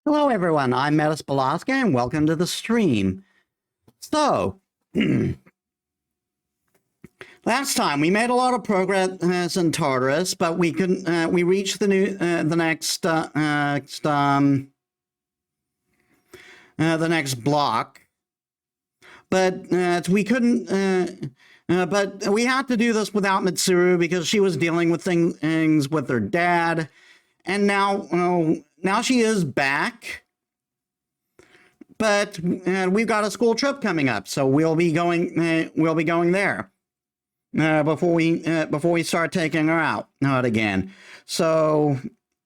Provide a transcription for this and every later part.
Hello, everyone. I'm Metis Balaska, and welcome to the stream. So, last time we made a lot of progress in Tartarus, but we couldn't. We reached the next block, but we couldn't. But we had to do this without Mitsuru because she was dealing with things with her dad, and now she is back. But we've got a school trip coming up, so we'll be going there before we start taking her out again. So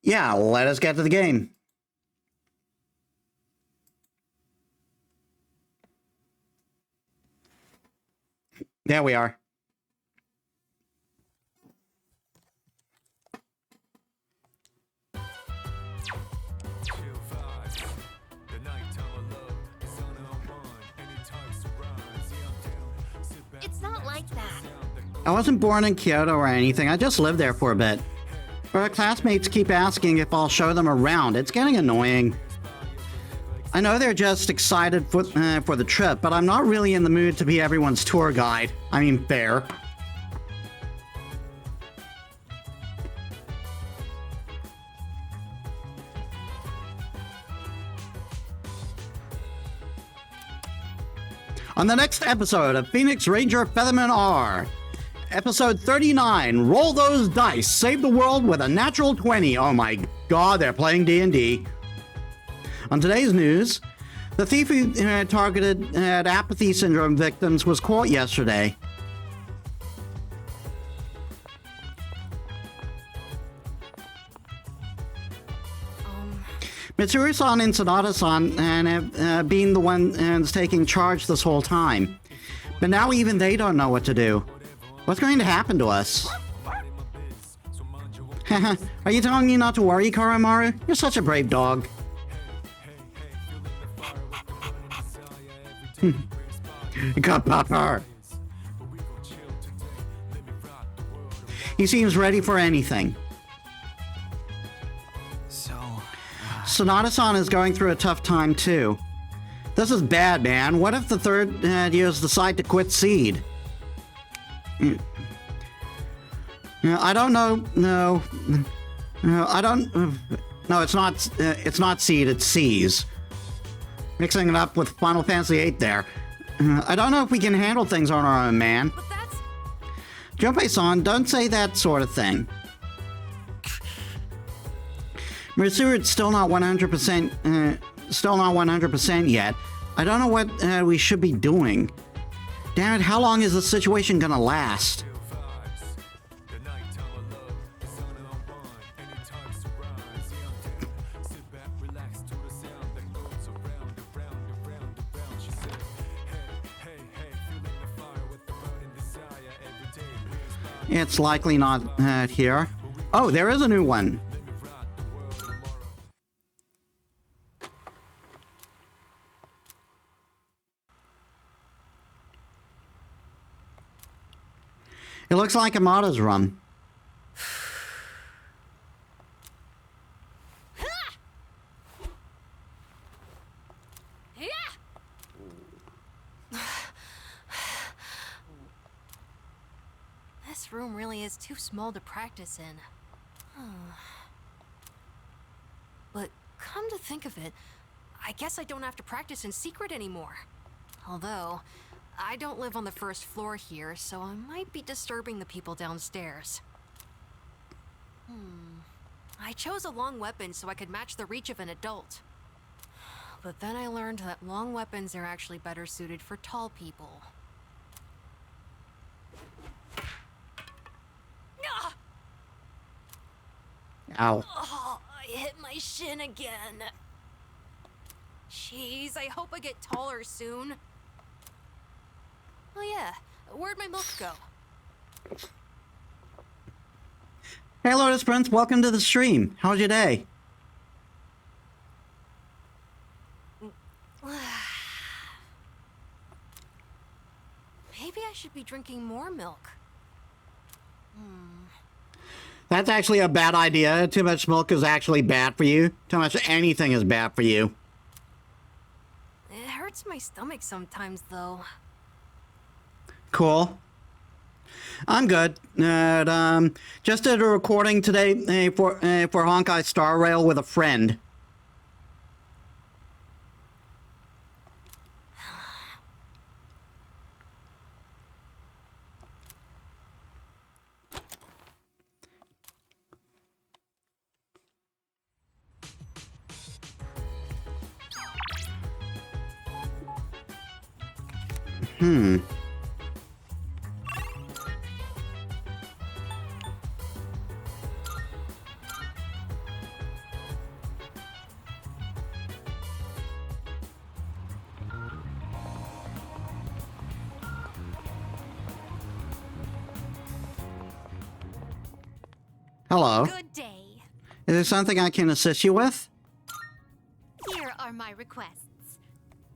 yeah, let us get to the game. There we are. It's not like that. I wasn't born in Kyoto or anything. I just lived there for a bit. But our classmates keep asking if I'll show them around. It's getting annoying. I know they're just excited for the trip, but I'm not really in the mood to be everyone's tour guide. I mean, fair. On the next episode of Phoenix Ranger Featherman R, episode 39, Roll Those Dice, Save the World with a Natural 20. Oh my god, they're playing D&D. On today's news, the thief who targeted apathy syndrome victims was caught yesterday. Mitsuru-san and Sonata-san have been the ones taking charge this whole time. But now even they don't know what to do. What's going to happen to us? Are you telling me not to worry, Karamaru? You're such a brave dog. Kapapa. He seems ready for anything. Sonata-san is going through a tough time too. This is bad, man. What if the third years decide to quit Seed? I don't know. No, I don't. No, it's not. It's not Seed. It's Seas. Mixing it up with Final Fantasy VIII there. I don't know if we can handle things on our own, man. But that's... Junpei-san, don't say that sort of thing. Mitsuru still not 100% yet. I don't know what we should be doing. Damn it, how long is this situation gonna last? It's likely not here. Oh, there is a new one. It looks like Amada's room. This room really is too small to practice in. But come to think of it, I guess I don't have to practice in secret anymore. Although, I don't live on the first floor here, so I might be disturbing the people downstairs. I chose a long weapon so I could match the reach of an adult. But then I learned that long weapons are actually better suited for tall people. Ow. Oh, I hit my shin again. Jeez, I hope I get taller soon. Oh yeah, where'd my milk go? Hey Lotus Prince, welcome to the stream. How's your day? Maybe I should be drinking more milk. That's actually a bad idea. Too much milk is actually bad for you. Too much anything is bad for you. It hurts my stomach sometimes, though. Cool. I'm good. Just did a recording today for Honkai Star Rail with a friend. Hello. Good day. Is there something I can assist you with? Here are my requests.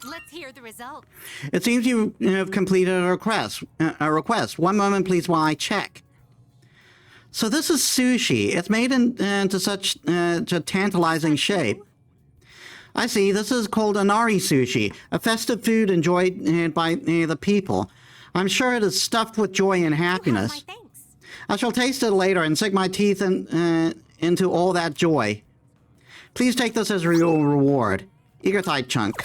Let's hear the results. It seems you have completed a request. One moment, please, while I check. So this is sushi. It's made into such a tantalizing shape. I see. This is called Inari sushi, a festive food enjoyed by the people. I'm sure it is stuffed with joy and happiness. You have my thanks. I shall taste it later and sink my teeth into all that joy. Please take this as your reward. Eager thigh chunk.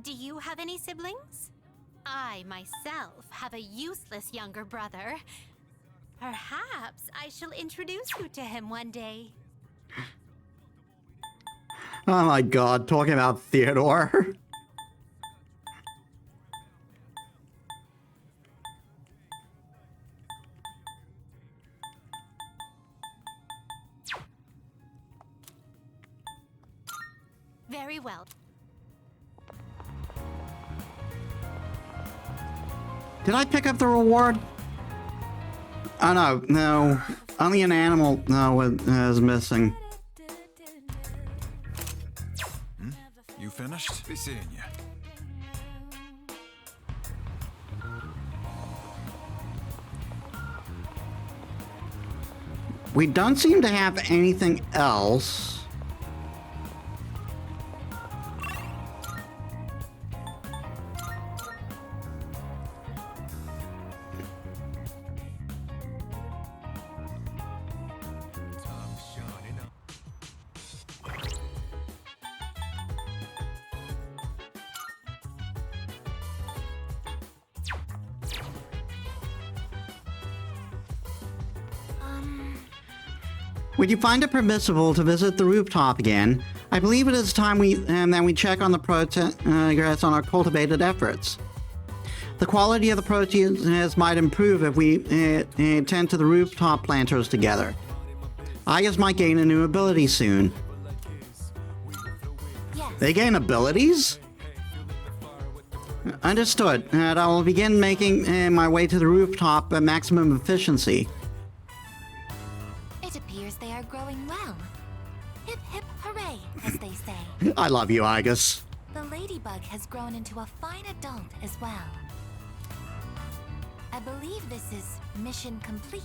Do you have any siblings? I, myself, have a useless younger brother. Perhaps I shall introduce you to him one day. Oh my god, talking about Theodore. Very well. Did I pick up the reward? Oh no. Only an animal is missing. You finished? Be seeing you. We don't seem to have anything else. Would you find it permissible to visit the rooftop again? I believe it is time that we check on the progress on our cultivated efforts. The quality of the proteins might improve if we tend to the rooftop planters together. I guess might gain a new ability soon. Yes. They gain abilities? Understood. And I will begin making my way to the rooftop at maximum efficiency. It appears they are growing well. Hip hip hooray, as they say. I love you, Igus. The ladybug has grown into a fine adult as well. I believe this is mission complete.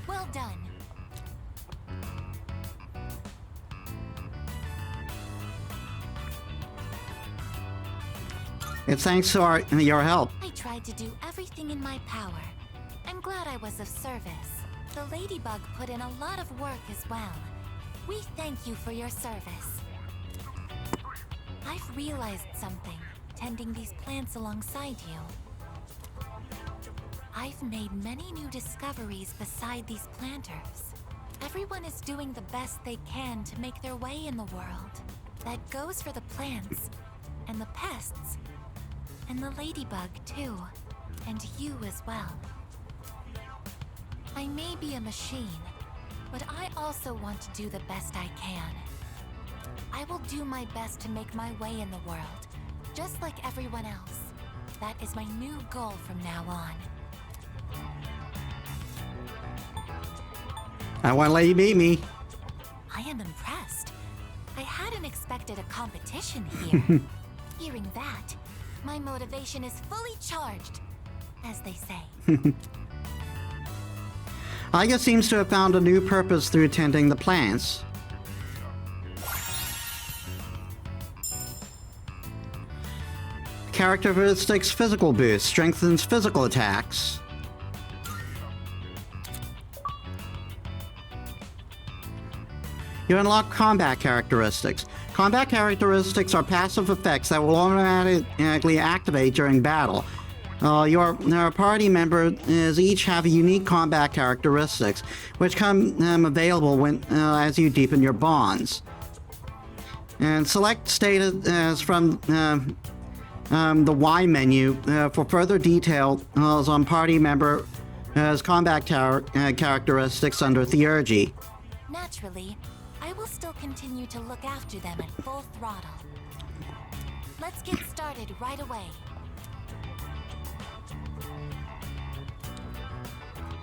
Well done. It's thanks to your help. I tried to do everything in my power. I'm glad I was of service. The ladybug put in a lot of work as well. We thank you for your service. I've realized something, tending these plants alongside you. I've made many new discoveries beside these planters. Everyone is doing the best they can to make their way in the world. That goes for the plants, and the pests, and the ladybug too, and you as well. I may be a machine, but I also want to do the best I can. I will do my best to make my way in the world, just like everyone else. That is my new goal from now on. I won't let you beat me. I am impressed. I hadn't expected a competition here. Hearing that, my motivation is fully charged, as they say. Iga seems to have found a new purpose through tending the plants. Characteristics physical boost strengthens physical attacks. You unlock combat characteristics. Combat characteristics are passive effects that will automatically activate during battle. Your party members each have unique combat characteristics, which come available when as you deepen your bonds. And select status from the Y menu for further details on party member combat characteristics under Theurgy. Naturally, I will still continue to look after them at full throttle. Let's get started right away.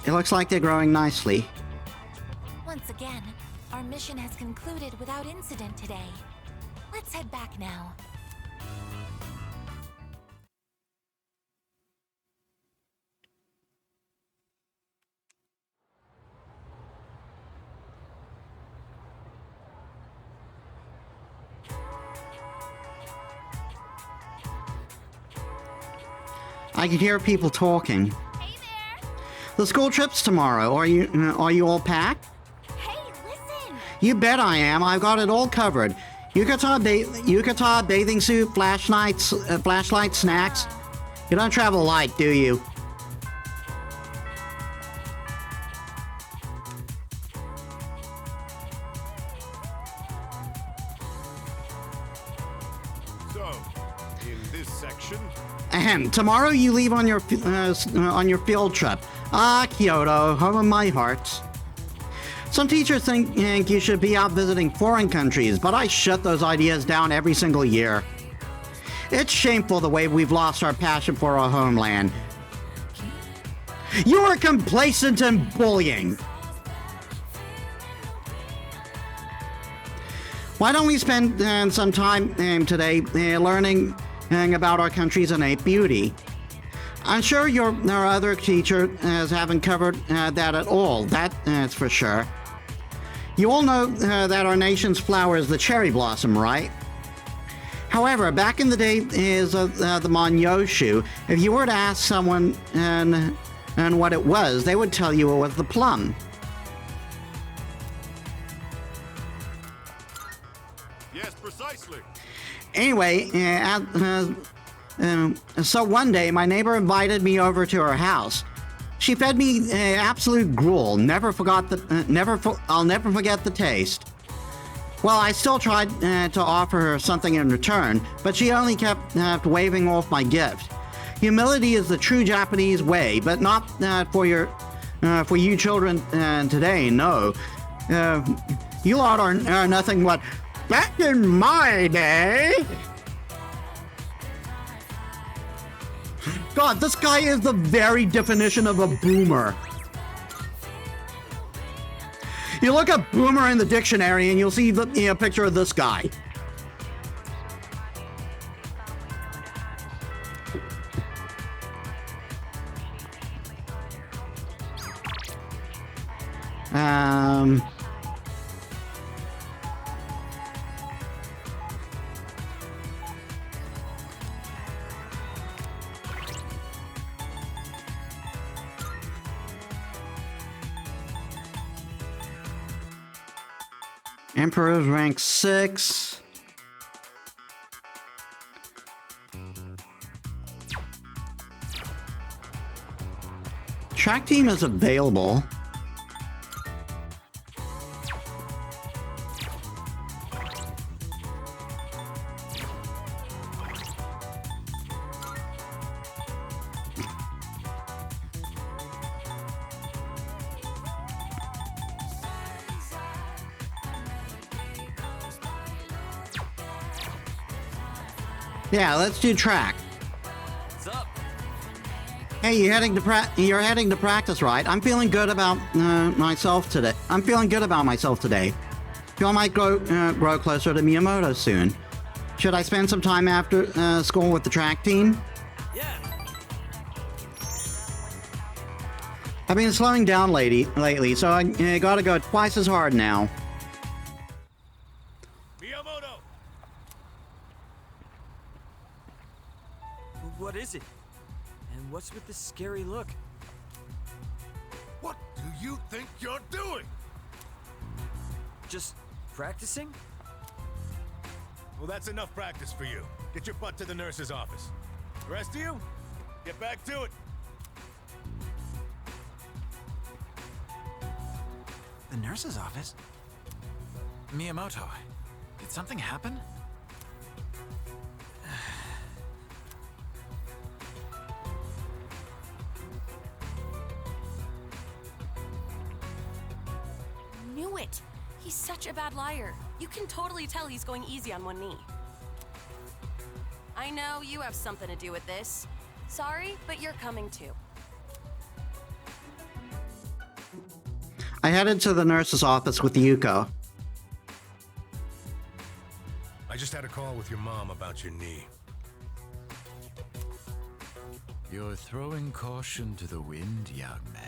It looks like they're growing nicely. Once again, our mission has concluded without incident today. Let's head back now. I can hear people talking. Hey there! The school trip's tomorrow. Are you all packed? Hey, listen! You bet I am. I've got it all covered. Yukata bathing suit, flashlight, snacks. You don't travel light, do you? So, in this section, Ahem. Tomorrow you leave on your field trip. Kyoto, home of my heart. Some teachers think you should be out visiting foreign countries, but I shut those ideas down every single year. It's shameful the way we've lost our passion for our homeland. You are complacent and bullying. Why don't we spend some time today learning about our country's innate beauty? I'm sure our other teachers haven't covered that at all, that's for sure. You all know that our nation's flower is the cherry blossom, right? However, back in the day is the Monyoshu. If you were to ask someone and what it was, they would tell you it was the plum. yes, precisely. Anyway, so one day my neighbor invited me over to her house. She fed me absolute gruel. I'll never forget the taste. Well, I still tried to offer her something in return, but she only kept waving off my gift. Humility is the true Japanese way, but not for you children today. No, you lot are nothing but back in my day. God, this guy is the very definition of a boomer. You look up boomer in the dictionary and you'll see the picture of this guy. Emperor's rank 6. Track team is available. Yeah, let's do track. What's up? Hey, you're heading to practice, right? I'm feeling good about myself today. Feel I might grow closer to Miyamoto soon. Should I spend some time after school with the track team? Yeah. I've been slowing down lately, so I gotta go twice as hard now. Miyamoto! What is it? And what's with this scary look? What do you think you're doing? Just practicing? Well, that's enough practice for you. Get your butt to the nurse's office. The rest of you, get back to it. The nurse's office? Miyamoto, did something happen? Knew it! He's such a bad liar. You can totally tell he's going easy on one knee. I know you have something to do with this. Sorry, but you're coming too. I headed to the nurse's office with Yuko. I just had a call with your mom about your knee. You're throwing caution to the wind, young man.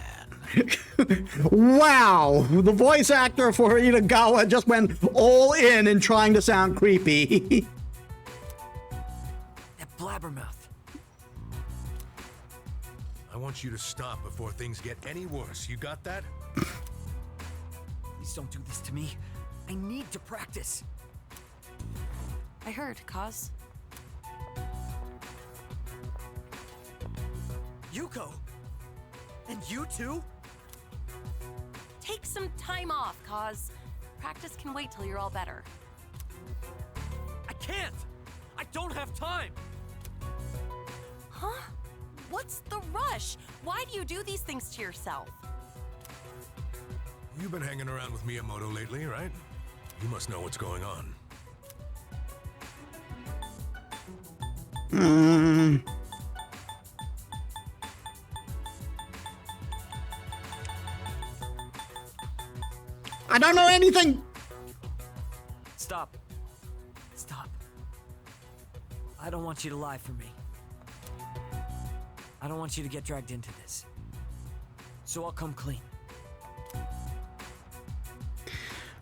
Wow! The voice actor for Itagawa just went all in trying to sound creepy. That blabbermouth. I want you to stop before things get any worse. You got that? Please don't do this to me. I need to practice. I heard, Kaz. Yuko! And you too? Take some time off, Kaz. Practice can wait till you're all better. I can't! I don't have time! Huh? What's the rush? Why do you do these things to yourself? You've been hanging around with Miyamoto lately, right? You must know what's going on. I don't know anything! Stop. Stop. I don't want you to lie for me. I don't want you to get dragged into this. So I'll come clean.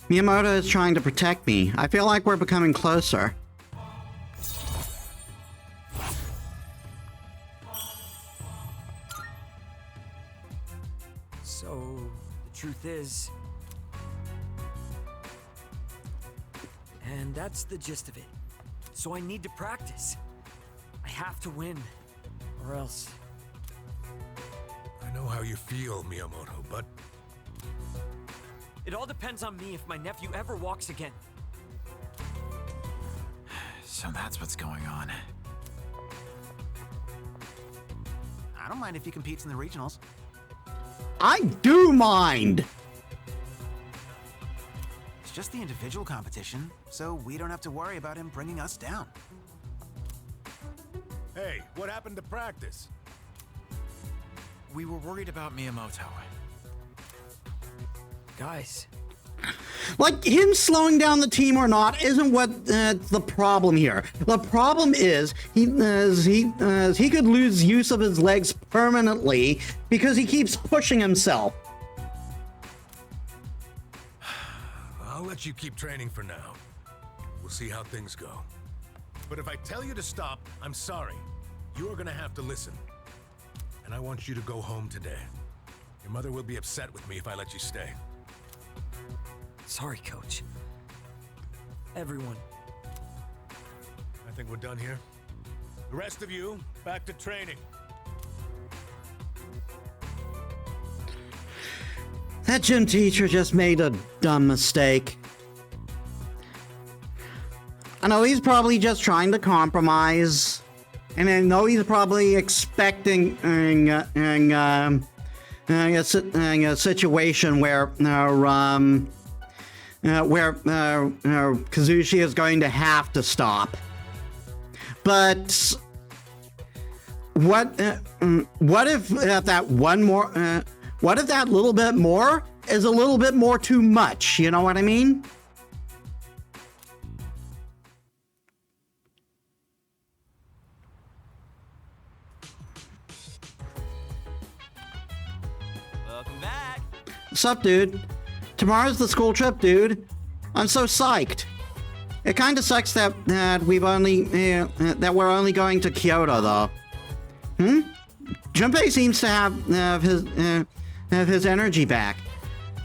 Miyamoto is trying to protect me. I feel like we're becoming closer. So, the truth is... And that's the gist of it. So I need to practice. I have to win. Or else... I know how you feel, Miyamoto, but It all depends on me if my nephew ever walks again. So that's what's going on. I don't mind if he competes in the regionals. I do mind! It's just the individual competition, so we don't have to worry about him bringing us down. hey, what happened to practice? We were worried about Miyamoto. Guys, Like, him slowing down the team or not isn't what the problem here. The problem is he could lose use of his legs permanently because he keeps pushing himself. I'll let you keep training for now. We'll see how things go. But if I tell you to stop, I'm sorry. You're gonna have to listen. And I want you to go home today. Your mother will be upset with me if I let you stay. sorry, Coach. Everyone. I think we're done here. The rest of you, back to training. That gym teacher just made a dumb mistake. I know he's probably just trying to compromise. And I know he's probably expecting a situation where Kazushi is going to have to stop. But what if that one more? What if that little bit more is a little bit more too much? You know what I mean? Welcome back. Sup, dude? Tomorrow's the school trip, dude. I'm so psyched. It kind of sucks that we're only going to Kyoto, though. Junpei seems to have his energy back.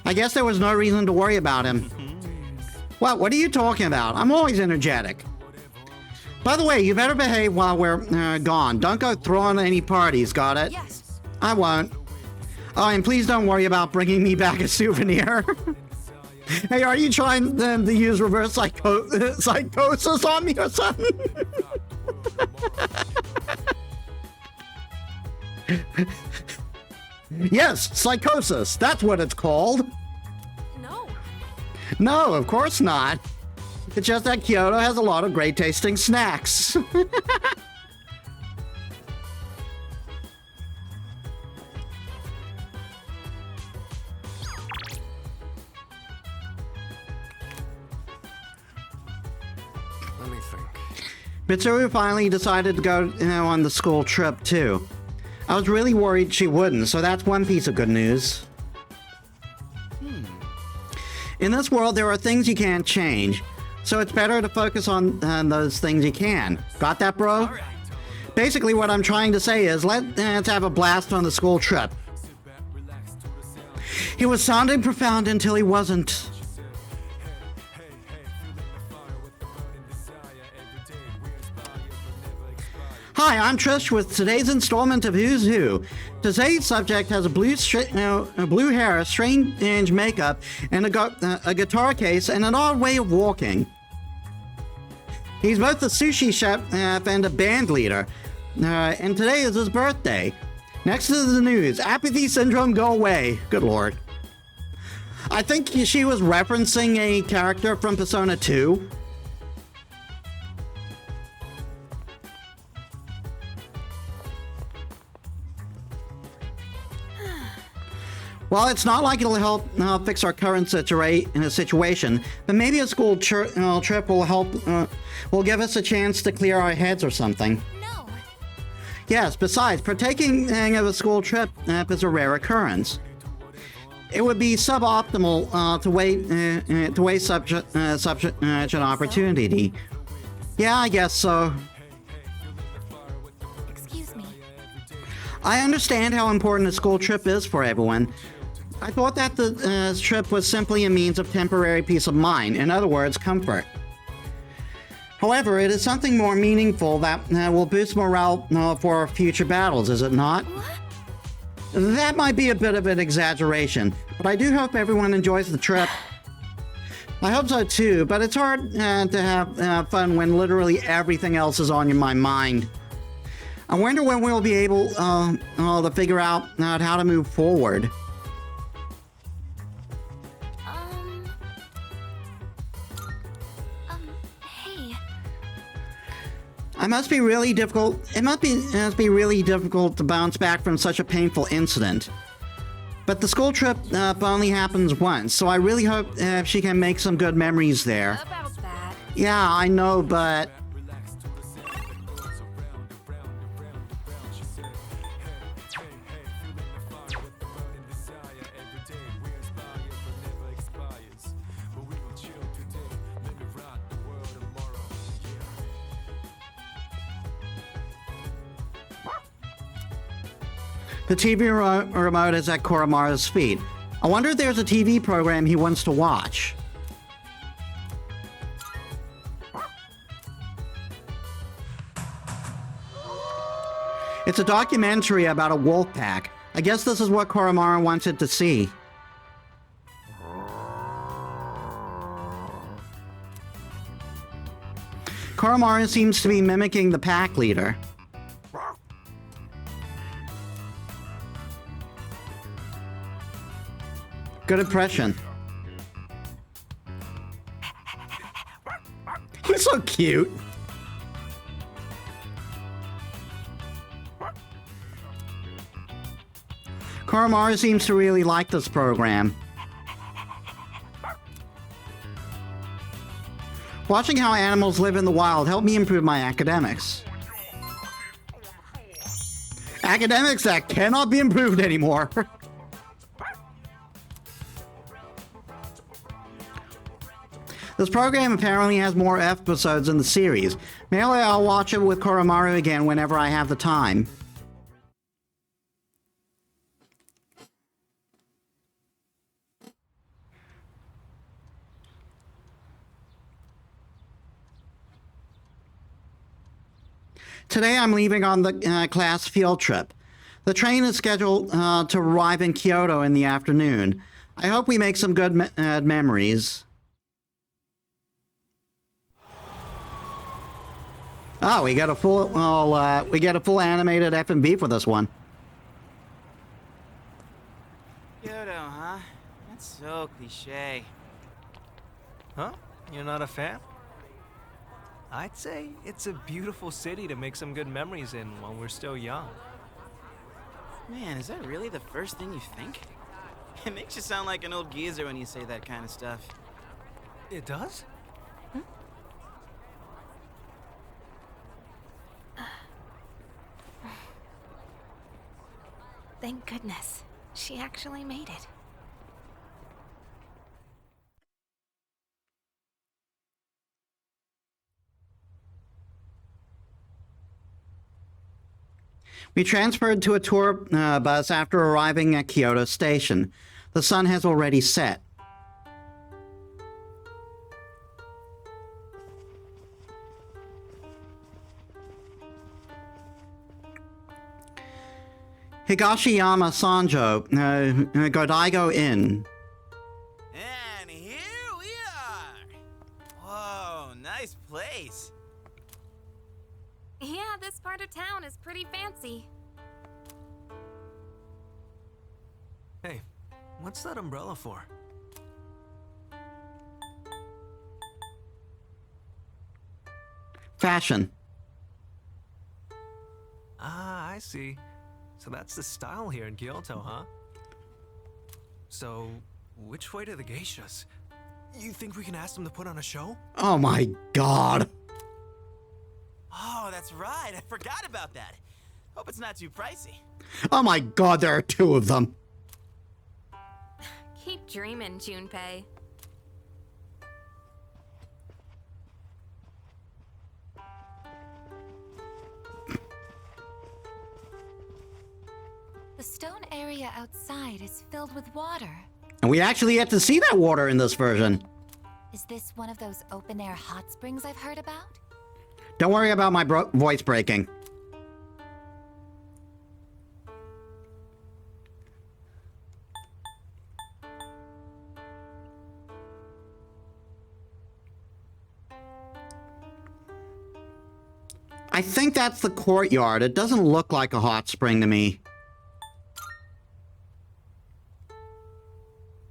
I guess there was no reason to worry about him. What are you talking about? I'm always energetic. By the way, you better behave while we're gone. Don't go throwing any parties, got it? Yes. I won't. Oh, and please don't worry about bringing me back a souvenir. Hey, are you trying to use reverse psychosis on me or something? Yes, psychosis. That's what it's called. No. No, of course not. It's just that Kyoto has a lot of great tasting snacks. Let me think. Mitsuru finally decided to go on the school trip, too. I was really worried she wouldn't, so that's one piece of good news. In this world, there are things you can't change, so it's better to focus on those things you can. Got that, bro? Basically, what I'm trying to say is let's have a blast on the school trip. He was sounding profound until he wasn't. Hi, I'm Trish with today's installment of Who's Who. Today's subject has a blue hair, strange makeup, and a guitar case, and an odd way of walking. He's both a sushi chef and a band leader, and today is his birthday. Next to the news, apathy syndrome, go away. Good lord. I think she was referencing a character from Persona 2. Well, it's not like it'll help fix our current situation, but maybe a school trip will help, will give us a chance to clear our heads or something. No. Yes, besides, partaking of a school trip is a rare occurrence. It would be suboptimal to waste such an opportunity. Yeah, I guess so. Excuse me. I understand how important a school trip is for everyone. I thought that the trip was simply a means of temporary peace of mind, in other words, comfort. However, it is something more meaningful that will boost morale for our future battles, is it not? That might be a bit of an exaggeration, but I do hope everyone enjoys the trip. I hope so too, but it's hard to have fun when literally everything else is on my mind. I wonder when we'll be able to figure out how to move forward. Hey. It must be really difficult to bounce back from such a painful incident. But the school trip only happens once, so I really hope she can make some good memories there. About that. Yeah, I know, but... The TV remote is at Koromaru's feet. I wonder if there's a TV program he wants to watch. It's a documentary about a wolf pack. I guess this is what Koromaru wanted to see. Koromaru seems to be mimicking the pack leader. Good impression. He's so cute. Koromaru seems to really like this program. Watching how animals live in the wild helped me improve my academics. Academics that cannot be improved anymore. This program apparently has more episodes in the series. Maybe I'll watch it with Koromaru again whenever I have the time. Today I'm leaving on the class field trip. The train is scheduled to arrive in Kyoto in the afternoon. I hope we make some good memories. Oh, we get a full animated F&B for this one. Kyoto, huh? That's so cliche. Huh? You're not a fan? I'd say it's a beautiful city to make some good memories in while we're still young. Man, is that really the first thing you think? It makes you sound like an old geezer when you say that kind of stuff. It does? Thank goodness. She actually made it. We transferred to a tour bus after arriving at Kyoto Station. The sun has already set. Higashiyama Sanjo, Godaigo Inn. And here we are! Whoa, nice place. Yeah, this part of town is pretty fancy. Hey, what's that umbrella for? Fashion. Ah, I see. So that's the style here in Kyoto, huh? So, which way to the geishas? You think we can ask them to put on a show? Oh my god. Oh, that's right. I forgot about that. Hope it's not too pricey. Oh my god, there are two of them. Keep dreaming, Junpei. The stone area outside is filled with water. And we actually get to see that water in this version. Is this one of those open-air hot springs I've heard about? Don't worry about my voice breaking. I think that's the courtyard. It doesn't look like a hot spring to me.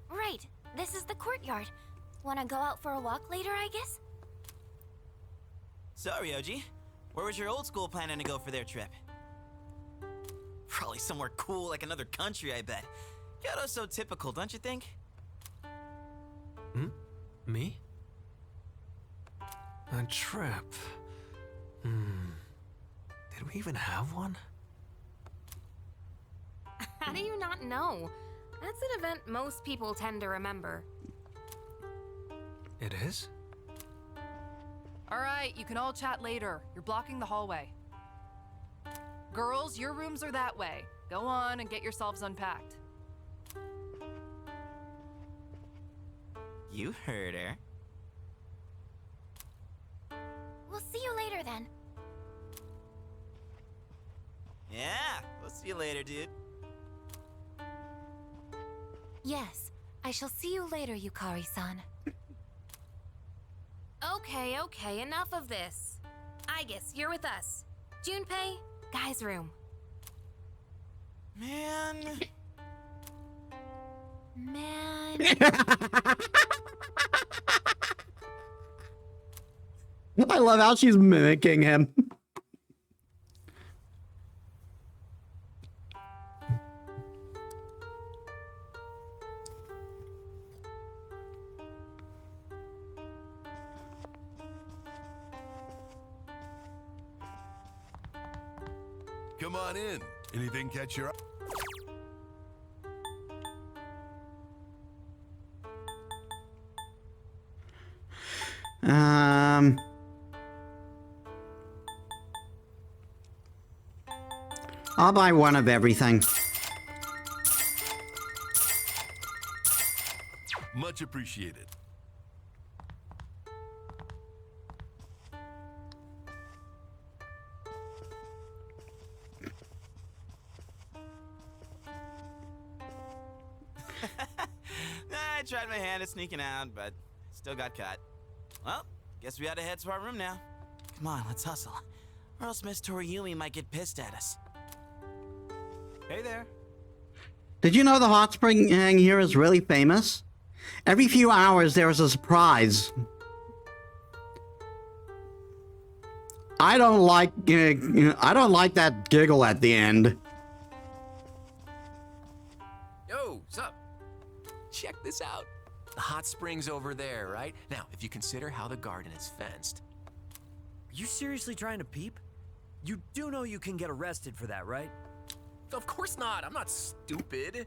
Right, this is the courtyard. Wanna go out for a walk later, I guess? So, Ryoji, where was your old school planning to go for their trip? Probably somewhere cool like another country, I bet. Kyoto's so typical, don't you think? Me? A trip? Did we even have one? How do you not know? That's an event most people tend to remember. It is? All right, you can all chat later. You're blocking the hallway. Girls, your rooms are that way. Go on and get yourselves unpacked. You heard her. We'll see you later then. Yeah, we'll see you later, dude. Yes, I shall see you later, Yukari-san. Okay, enough of this. I guess you're with us. Junpei, guy's room. Man. I love how she's mimicking him. Come on in. Anything catch your eye? I'll buy one of everything. Much appreciated. I tried my hand at sneaking out, but still got caught. Well, guess we ought to head to our room now. Come on, let's hustle. Or else Miss Toriumi might get pissed at us. Hey there. Did you know the hot spring here is really famous? Every few hours there is a surprise. I don't like that giggle at the end. Yo, what's up? Check this out. The hot spring's over there, right? Now, if you consider how the garden is fenced. Are you seriously trying to peep? You do know you can get arrested for that, right? Of course not. I'm not stupid.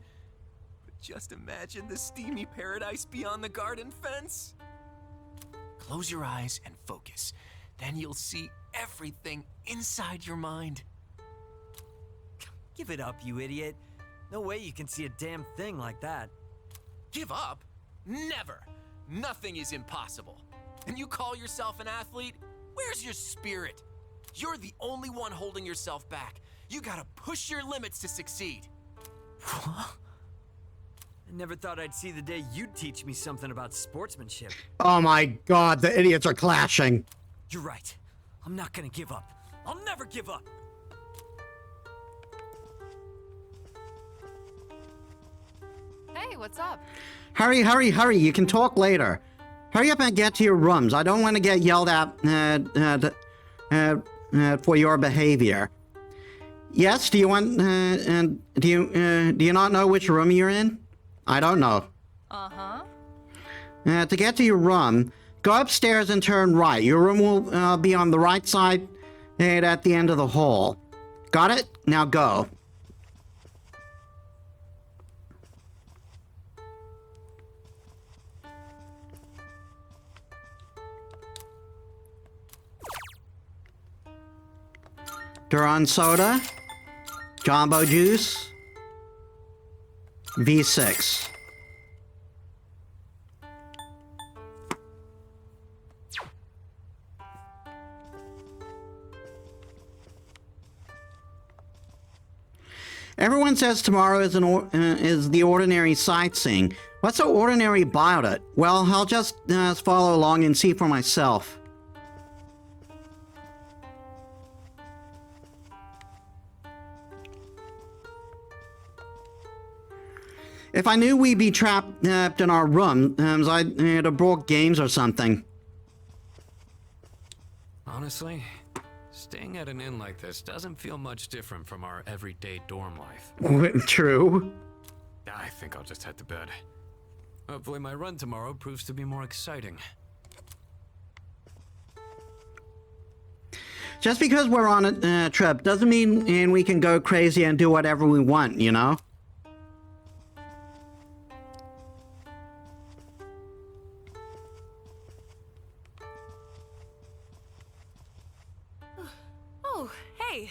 But just imagine the steamy paradise beyond the garden fence. Close your eyes and focus. Then you'll see everything inside your mind. Give it up, you idiot. No way you can see a damn thing like that. Give up? Never. Nothing is impossible. And you call yourself an athlete? Where's your spirit? You're the only one holding yourself back. You gotta push your limits to succeed. I never thought I'd see the day you'd teach me something about sportsmanship. Oh my god, the idiots are clashing. You're right. I'm not gonna give up. I'll never give up. Hey, what's up? Hurry, hurry, hurry. You can talk later. Hurry up and get to your rooms. I don't want to get yelled at for your behavior. Yes, do you not know which room you're in? I don't know. Uh-huh. To get to your room, go upstairs and turn right. Your room will be on the right side and at the end of the hall. Got it? Now go. Duran soda, Jumbo juice, V6. Everyone says tomorrow is the ordinary sightseeing. What's so ordinary about it? Well, I'll just follow along and see for myself. If I knew we'd be trapped in our room, I'd have brought games or something. Honestly, staying at an inn like this doesn't feel much different from our everyday dorm life. True. I think I'll just head to bed. Hopefully my run tomorrow proves to be more exciting. Just because we're on a trip doesn't mean we can go crazy and do whatever we want, you know? Oh, hey.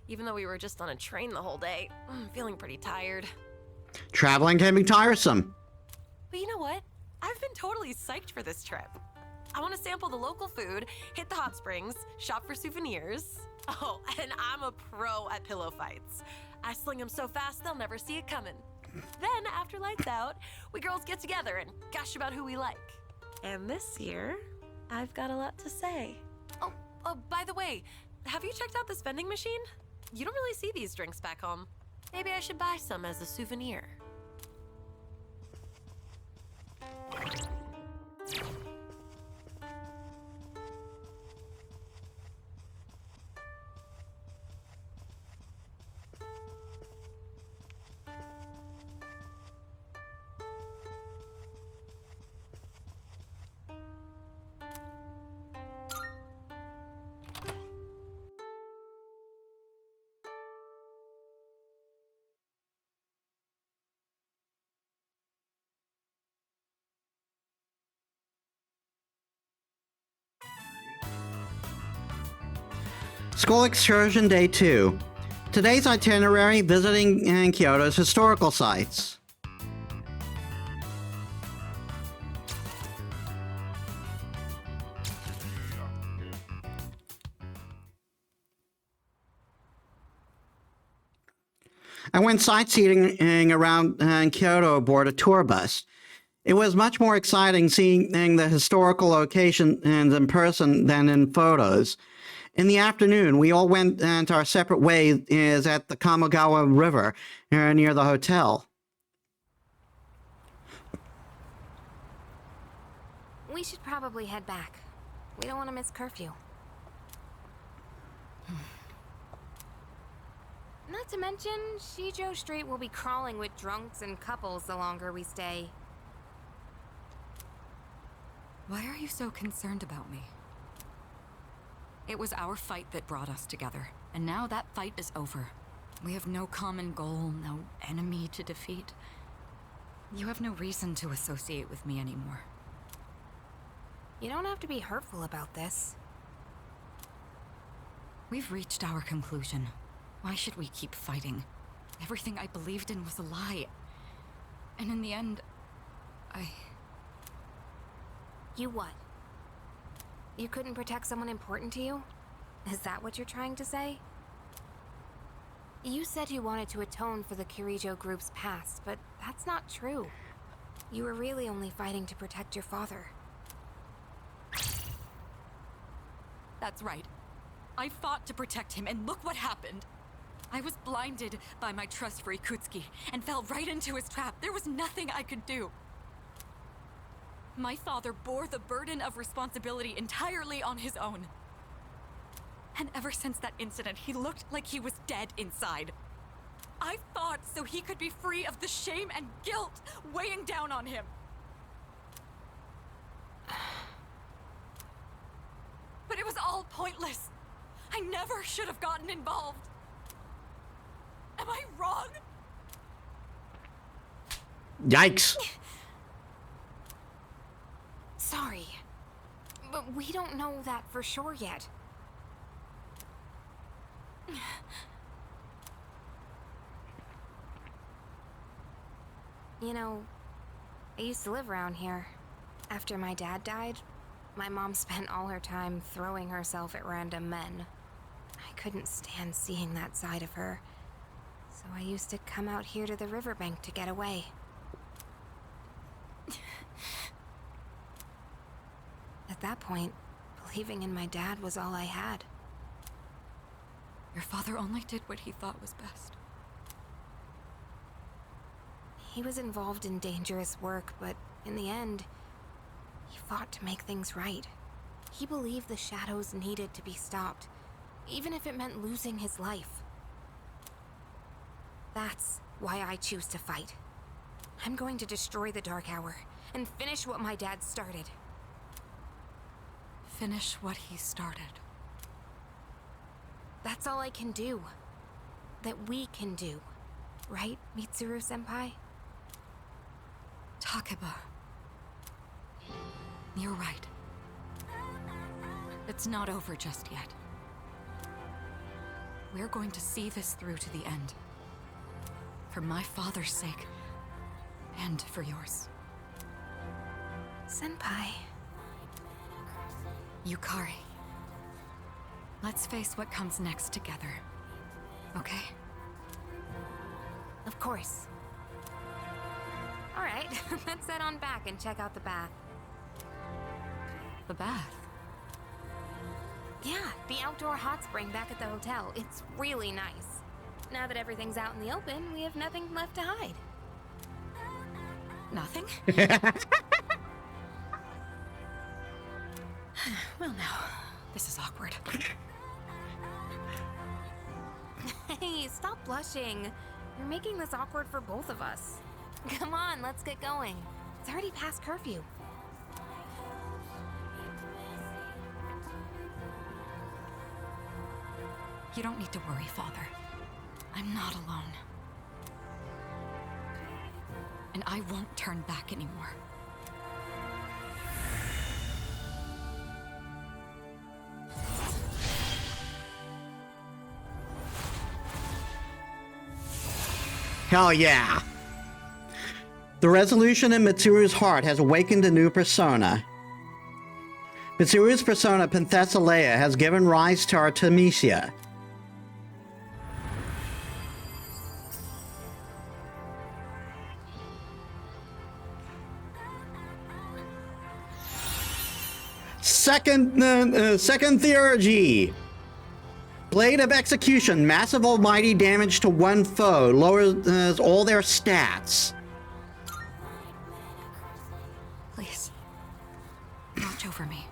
Even though we were just on a train the whole day, I'm feeling pretty tired. Traveling can be tiresome. But you know what? I've been totally psyched for this trip. I want to sample the local food, hit the hot springs, shop for souvenirs. Oh, and I'm a pro at pillow fights. I sling them so fast they'll never see it coming. Then, after lights out, we girls get together and gush about who we like. And this year, I've got a lot to say. Oh, by the way, have you checked out this vending machine? You don't really see these drinks back home. Maybe I should buy some as a souvenir. School Excursion Day 2. Today's itinerary, visiting in Kyoto's historical sites. I went sightseeing around Kyoto aboard a tour bus. It was much more exciting seeing the historical locations in person than in photos. In the afternoon, we all went our separate ways at the Kamogawa River near the hotel. We should probably head back. We don't want to miss curfew. Not to mention, Shijo Street will be crawling with drunks and couples the longer we stay. Why are you so concerned about me? It was our fight that brought us together, and now that fight is over. We have no common goal, no enemy to defeat. You have no reason to associate with me anymore. You don't have to be hurtful about this. We've reached our conclusion. Why should we keep fighting? Everything I believed in was a lie. And in the end, You what? You couldn't protect someone important to you? Is that what you're trying to say? You said you wanted to atone for the Kirijo group's past, but that's not true. You were really only fighting to protect your father. That's right. I fought to protect him, and look what happened. I was blinded by my trust for Ikutsuki, and fell right into his trap. There was nothing I could do. My father bore the burden of responsibility entirely on his own. And ever since that incident, he looked like he was dead inside. I fought so he could be free of the shame and guilt weighing down on him. But it was all pointless. I never should have gotten involved. Am I wrong? Yikes. Sorry, but we don't know that for sure yet. You know, I used to live around here. After my dad died, my mom spent all her time throwing herself at random men. I couldn't stand seeing that side of her, so I used to come out here to the riverbank to get away. At that point, believing in my dad was all I had. Your father only did what he thought was best. He was involved in dangerous work, but in the end, he fought to make things right. He believed the shadows needed to be stopped, even if it meant losing his life. That's why I choose to fight. I'm going to destroy the Dark Hour and finish what my dad started. Finish what he started. That's all I can do. That we can do. Right, Mitsuru-senpai? Takeba. You're right. It's not over just yet. We're going to see this through to the end. For my father's sake, and for yours. Senpai. Yukari. Let's face what comes next together. Okay? Of course. Alright, let's head on back and check out the bath. The bath? Yeah, the outdoor hot spring back at the hotel. It's really nice. Now that everything's out in the open, we have nothing left to hide. Nothing? Well, now, this is awkward. Hey, stop blushing. You're making this awkward for both of us. Come on, let's get going. It's already past curfew. You don't need to worry, Father. I'm not alone. And I won't turn back anymore. Hell yeah. The resolution in Mitsuru's heart has awakened a new persona. Mitsuru's persona, Princess Leia, has given rise to Artemisia. Second theurgy. Blade of Execution. Massive almighty damage to one foe. Lowers all their stats. Please. Watch over me.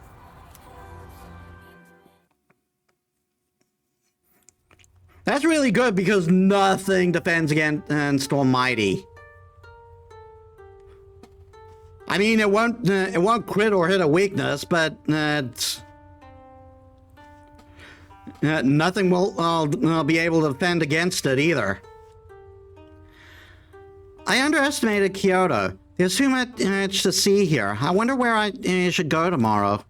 That's really good because nothing defends against almighty. I mean, it won't crit or hit a weakness, but nothing will be able to defend against it either. I underestimated Kyoto. There's too much to see here. I wonder where I should go tomorrow.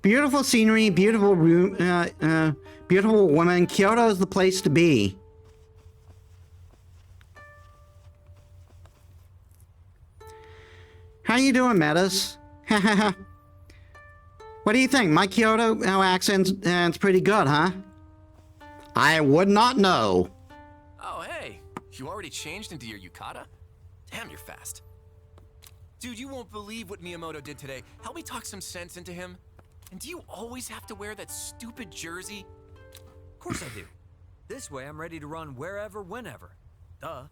Beautiful scenery, beautiful room, beautiful woman. Kyoto is the place to be. How you doing, Metis? What do you think? My Kyoto accent's pretty good, huh? I would not know. Oh, hey. You already changed into your yukata? Damn, you're fast. Dude, you won't believe what Miyamoto did today. Help me talk some sense into him. And do you always have to wear that stupid jersey? Of course I do. This way I'm ready to run wherever, whenever. Duh.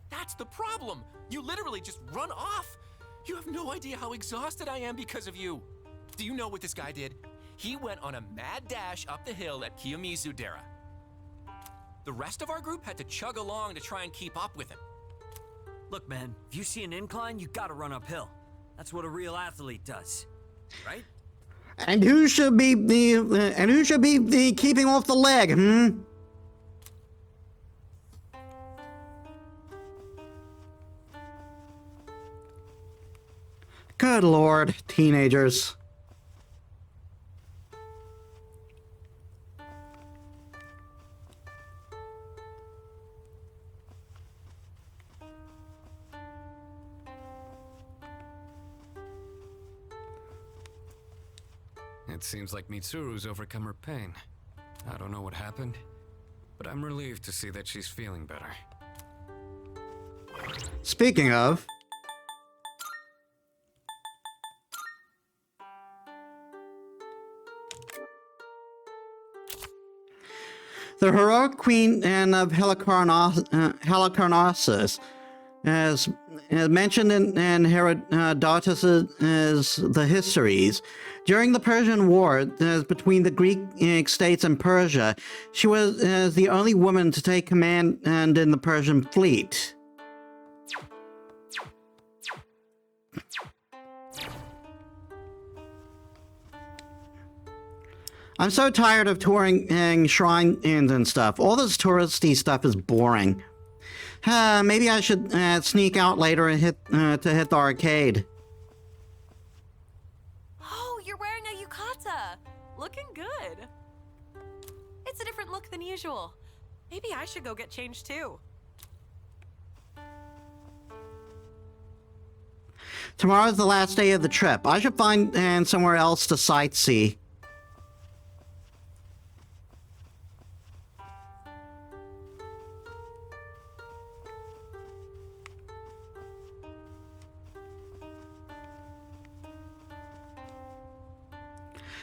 That's the problem. You literally just run off. You have no idea how exhausted I am because of you. Do you know what this guy did? He went on a mad dash up the hill at Kiyomizu-dera. The rest of our group had to chug along to try and keep up with him. Look, man, if you see an incline, you gotta run uphill. That's what a real athlete does, right? And who should be the keeping off the leg, Good lord, teenagers. It seems like Mitsuru's overcome her pain. I don't know what happened, but I'm relieved to see that she's feeling better. Speaking of... The heroic queen of Halicarnassus, as mentioned in Herodotus' The Histories, during the Persian War between the Greek states and Persia, she was the only woman to take command in the Persian fleet. I'm so tired of touring shrines and stuff. All this touristy stuff is boring. Maybe I should sneak out later and hit the arcade. Oh, you're wearing a yukata. Looking good. It's a different look than usual. Maybe I should go get changed too. Tomorrow's the last day of the trip. I should find somewhere else to sightsee.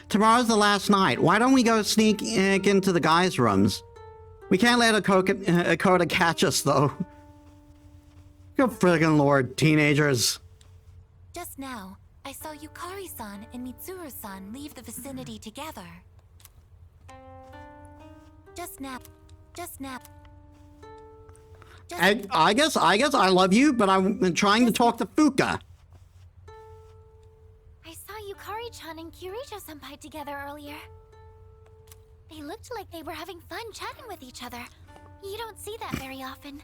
Tomorrow's the last night. Why don't we go sneak into the guys' rooms? We can't let Akota catch us, though. Good friggin' lord, teenagers. Just now, I saw Yukari-san and Mitsuru-san leave the vicinity together. Just now. I guess I love you, but I'm trying to talk to Fuka. I saw Yukari-chan and Kirito-senpai together earlier. They looked like they were having fun chatting with each other. You don't see that very often.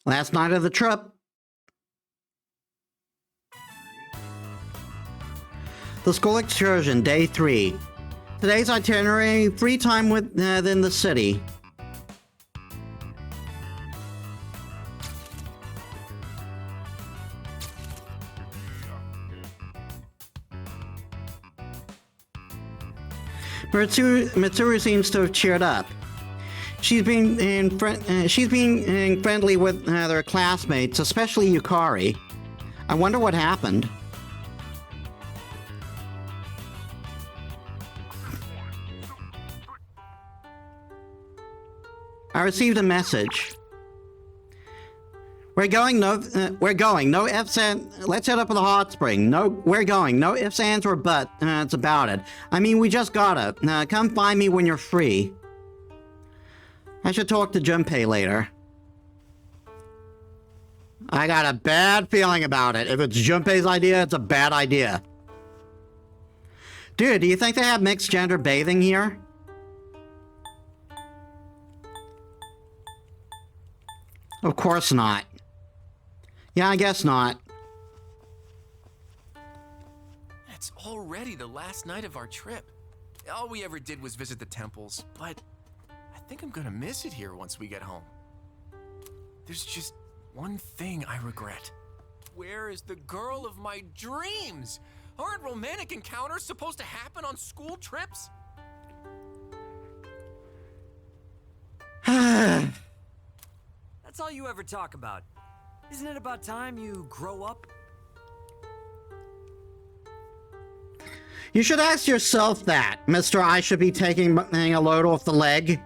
Last night of the trip. The school excursion, day 3. Today's itinerary, free time within the city. Mitsuru seems to have cheered up. She's being friendly with their classmates, especially Yukari. I wonder what happened. I received a message. We're going. No ifs and let's head up to the hot spring. We're going. No ifs, ands, or buts. It's about it. I mean, we just gotta. Come find me when you're free. I should talk to Junpei later. I got a bad feeling about it. If it's Junpei's idea, it's a bad idea. Dude, do you think they have mixed gender bathing here? Of course not. Yeah, I guess not. It's already the last night of our trip. All we ever did was visit the temples, but I think I'm gonna miss it here once we get home. There's just one thing I regret. Where is the girl of my dreams? Aren't romantic encounters supposed to happen on school trips? That's all you ever talk about. Isn't it about time you grow up? You should ask yourself that, Mr. I should be taking a load off the leg.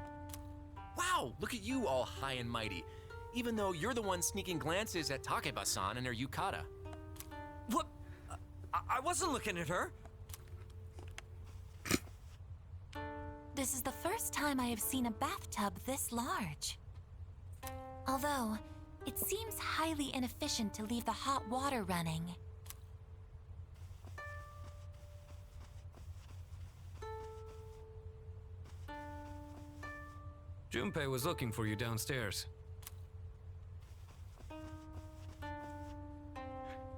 Wow, look at you all high and mighty. Even though you're the one sneaking glances at Takeba-san and her yukata. What? I wasn't looking at her. This is the first time I have seen a bathtub this large. Although, it seems highly inefficient to leave the hot water running. Junpei was looking for you downstairs.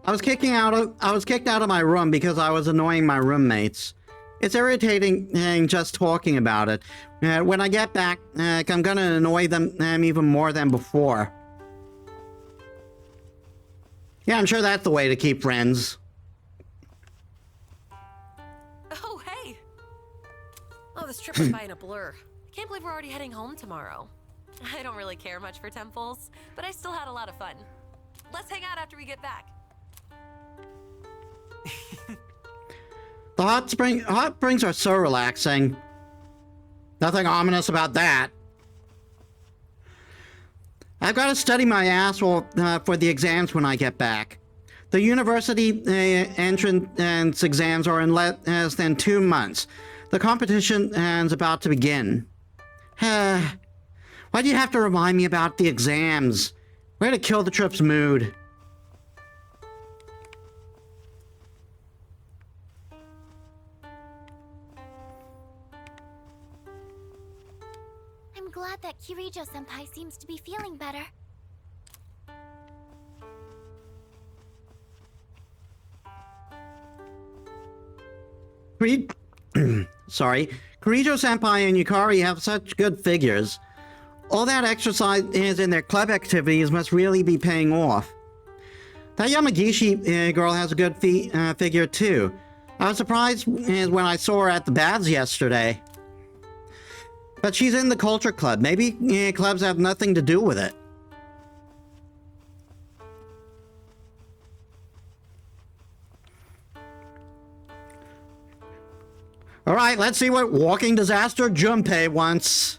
I was kicked out of my room because I was annoying my roommates. It's irritating just talking about it. When I get back, I'm gonna annoy them even more than before. Yeah, I'm sure that's the way to keep friends. Oh, hey! Oh, this trip went by in a blur. I can't believe we're already heading home tomorrow. I don't really care much for temples, but I still had a lot of fun. Let's hang out after we get back. The hot springs are so relaxing. Nothing ominous about that. I've got to study my ass for the exams when I get back. The university entrance exams are in less than 2 months. The competition is about to begin. Why do you have to remind me about the exams? Way to kill the trip's mood. I'm glad that Kirijo-senpai seems to be feeling better. Sorry. Kirijo-senpai and Yukari have such good figures. All that exercise in their club activities must really be paying off. That Yamagishi girl has a good figure too. I was surprised when I saw her at the baths yesterday. But she's in the culture club. Maybe clubs have nothing to do with it. Alright, let's see what walking disaster Junpei wants.